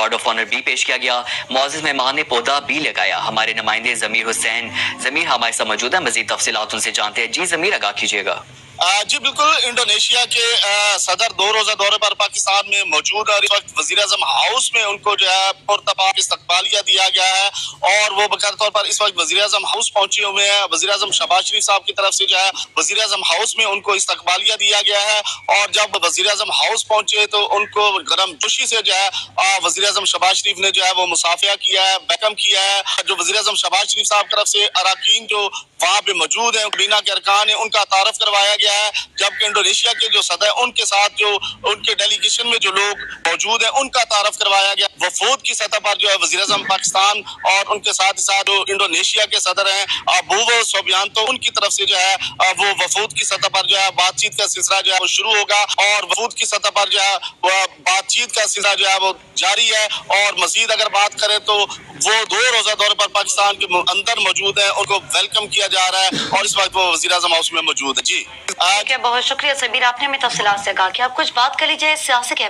Guard of honour بھی پیش کیا گیا۔ معزز مہمان نے پودا بھی لگایا۔ ہمارے نمائندے ضمیر حسین ہمارے ساتھ موجود ہیں، مزید تفصیلات ان سے جانتے ہیں۔ جی ضمیر، آگاہ کیجیے گا۔ جی بالکل، انڈونیشیا کے صدر 2 روزہ دورے پر پاکستان میں موجود ہے اور اس وقت وزیر اعظم ہاؤس میں ان کو جو ہے پرتپاک استقبالیہ دیا گیا ہے اور وہ باقاعدہ طور پر اس وقت وزیر اعظم ہاؤس پہنچے ہوئے ہیں۔ وزیر اعظم شہباز شریف صاحب کی طرف سے جو ہے وزیر اعظم ہاؤس میں ان کو استقبالیہ دیا گیا ہے اور جب وزیر اعظم ہاؤس پہنچے تو ان کو گرم جوشی سے جو ہے وزیر اعظم شہباز شریف نے جو ہے وہ مصافحہ کیا ہے، ویلکم کیا ہے۔ جو وزیر اعظم شہباز شریف صاحب کی طرف سے اراکین جو وہاں پہ موجود ہیں، کابینہ کے ارکان ہیں، ان کا تعارف کروایا گیا ہے، جبکہ انڈونیشیا کے جو صدر ان کے ساتھ جو ان کے ڈیلیگیشن میں جو لوگ موجود ہیں ان کا تعارف کروایا گیا۔ وفود کی سطح پر جو ہے وزیر اعظم پاکستان اور ان کے ساتھ جو انڈونیشیا کے صدر ہیں بوبو سوبیانتو، ان کی طرف سے جو ہے وہ وفود کی سطح پر جو ہے بات چیت کا سلسلہ جو ہے وہ شروع ہوگا اور وفود کی سطح پر جو ہے وہ بات چیت کا سلسلہ جو ہے وہ جاری ہے۔ اور مزید اگر بات کریں تو وہ 2 روزہ دورے پر پاکستان کے اندر موجود ہیں، ان کو ویلکم کیا جا رہا ہے اور اس وقت وہ وزیر اعظم ہاؤس میں موجود ہے۔ جی ٹھیک ہے، بہت شکریہ ضمیر، آپ نے ہمیں تفصیلات سے کہا کہ آپ کچھ بات کر لیجیے سیاسی کے